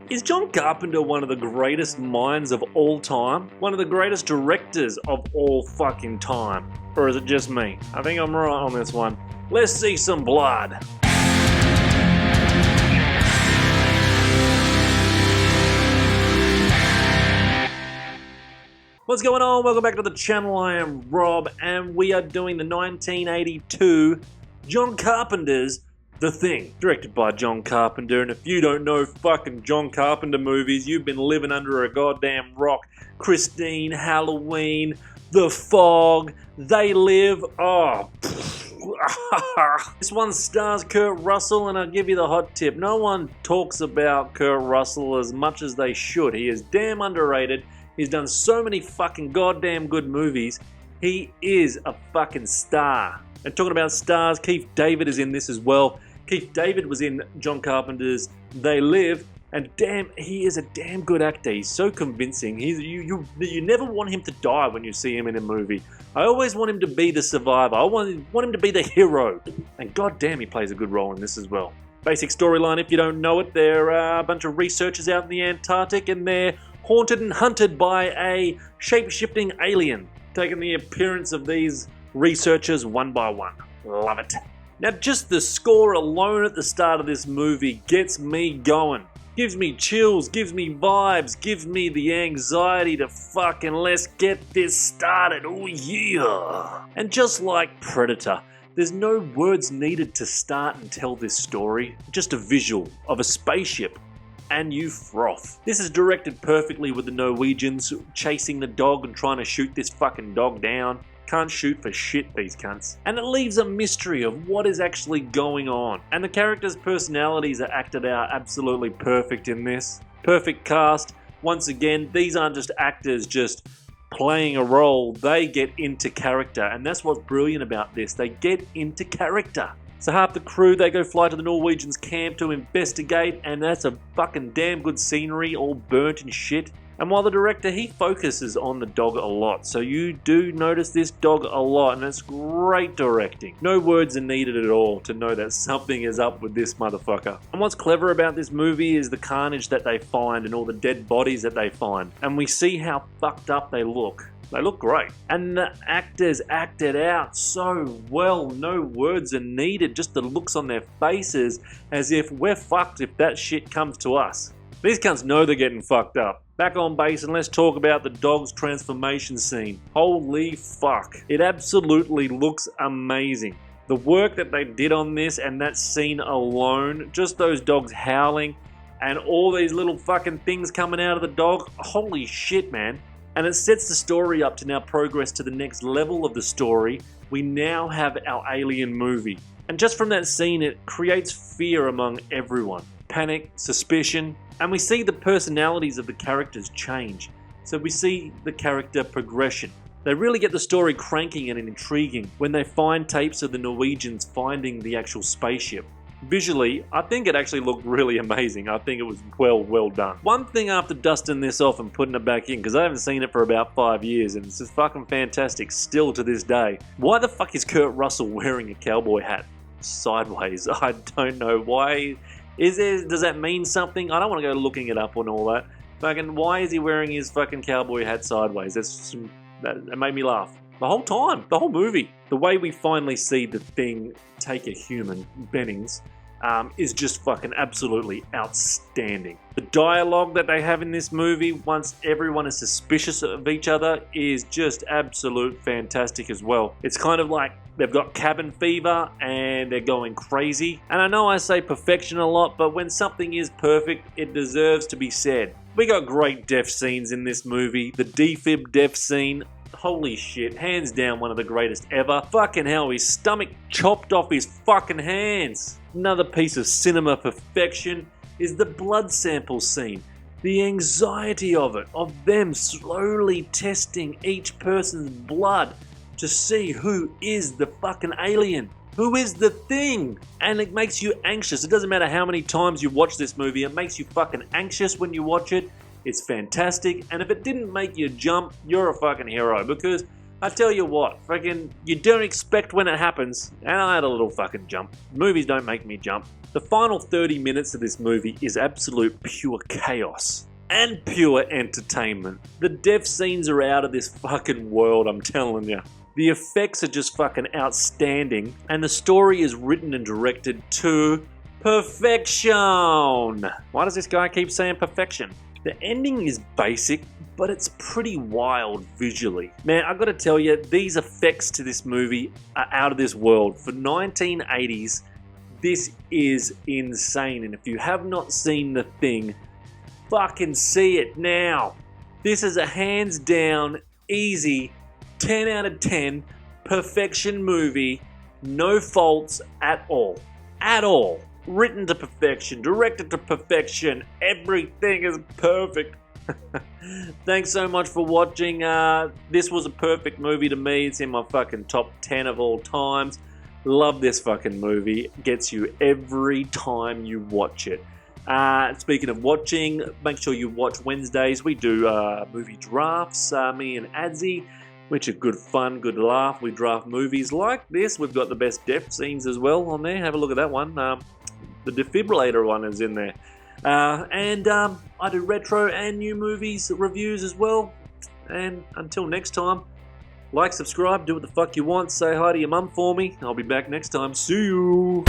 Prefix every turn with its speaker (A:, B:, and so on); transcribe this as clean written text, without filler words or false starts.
A: Is John Carpenter one of the greatest minds of all time? One of the greatest directors of all fucking time? Or is it just me? I think I'm right on this one. Let's see some blood. What's going on? Welcome back to the channel. I am Rob, and we are doing the 1982 John Carpenter's The Thing, directed by John Carpenter. And if you don't know fucking John Carpenter movies, you've been living under a goddamn rock. Christine, Halloween, The Fog, They Live. Oh, this one stars Kurt Russell, and I'll give you the hot tip. No one talks about Kurt Russell as much as they should. He is damn underrated. He's done so many fucking goddamn good movies. He is a fucking star. And talking about stars, Keith David is in this as well. Keith David was in John Carpenter's They Live, and damn, he is a damn good actor. He's so convincing. You never want him to die when you see him in a movie. I always want him to be the survivor. I want him to be the hero. And goddamn, he plays a good role in this as well. Basic storyline, if you don't know it, there are a bunch of researchers out in the Antarctic, and they're haunted and hunted by a shape-shifting alien, taking the appearance of these researchers one by one. Love it. Now, just the score alone at the start of this movie gets me going. Gives me chills, gives me vibes, gives me the anxiety to fucking let's get this started. Oh yeah. And just like Predator, there's no words needed to start and tell this story. Just a visual of a spaceship, and you froth. This is directed perfectly with the Norwegians chasing the dog and trying to shoot this fucking dog down. Can't shoot for shit, these cunts. And it leaves a mystery of what is actually going on. And the characters' personalities are acted out absolutely perfect in this. Perfect cast. Once again, these aren't just actors just playing a role. They get into character, and that's what's brilliant about this. They get into character. So half the crew, they go fly to the Norwegians' camp to investigate, and that's a fucking damn good scenery, all burnt and shit. And while the director, he focuses on the dog a lot, so you do notice this dog a lot, and it's great directing. No words are needed at all to know that something is up with this motherfucker. And what's clever about this movie is the carnage that they find and all the dead bodies that they find. And we see how fucked up they look. They look great. And the actors acted out so well. No words are needed. Just the looks on their faces as if we're fucked if that shit comes to us. These cunts know they're getting fucked up. Back on base, and let's talk about the dog's transformation scene. Holy fuck. It absolutely looks amazing. The work that they did on this and that scene alone, just those dogs howling and all these little fucking things coming out of the dog. Holy shit, man. And it sets the story up to now progress to the next level of the story. We now have our alien movie. And just from that scene, it creates fear among everyone. Panic, suspicion, and we see the personalities of the characters change. So we see the character progression. They really get the story cranking and intriguing when they find tapes of the Norwegians finding the actual spaceship. Visually, I think it actually looked really amazing. I think it was well done. One thing after dusting this off and putting it back in, because I haven't seen it for about 5 years, and it's just fucking fantastic still to this day. Why the fuck is Kurt Russell wearing a cowboy hat sideways? I don't know why. Does that mean something? I don't want to go looking it up and all that. Fucking, why is he wearing his fucking cowboy hat sideways? That made me laugh. The whole time, the whole movie. The way we finally see the Thing take a human, Bennings, is just fucking absolutely outstanding. The dialogue that they have in this movie, once everyone is suspicious of each other, is just absolute fantastic as well. It's kind of like they've got cabin fever and they're going crazy. And I know I say perfection a lot, but when something is perfect, it deserves to be said. We got great death scenes in this movie. The defib death scene, holy shit, hands down one of the greatest ever. Fucking hell, his stomach chopped off his fucking hands. Another piece of cinema perfection is the blood sample scene. The anxiety of it, of them slowly testing each person's blood to see who is the fucking alien. Who is the Thing? And it makes you anxious. It doesn't matter how many times you watch this movie, it makes you fucking anxious when you watch it. It's fantastic, and if it didn't make you jump, you're a fucking hero, because I tell you what, fucking, you don't expect when it happens, and I had a little fucking jump. Movies don't make me jump. The final 30 minutes of this movie is absolute pure chaos and pure entertainment. The death scenes are out of this fucking world, I'm telling you. The effects are just fucking outstanding, and the story is written and directed to perfection. Why does this guy keep saying perfection? The ending is basic, but it's pretty wild visually. Man, I gotta tell you, these effects to this movie are out of this world. For 1980s, this is insane, and if you have not seen The Thing, fucking see it now. This is a hands down, easy, 10 out of 10, perfection movie, no faults at all. At all. Written to perfection, directed to perfection, everything is perfect. Thanks so much for watching. This was a perfect movie to me. It's in my fucking top 10 of all times. Love this fucking movie. Gets you every time you watch it. Speaking of watching, make sure you watch Wednesdays. We do movie drafts, me and Adzi, which are good fun, good laugh. We draft movies like this. We've got the best death scenes as well on there. Have a look at that one. The defibrillator one is in there. And I do retro and new movies reviews as well. And until next time, like, subscribe, do what the fuck you want. Say hi to your mum for me. I'll be back next time. See you.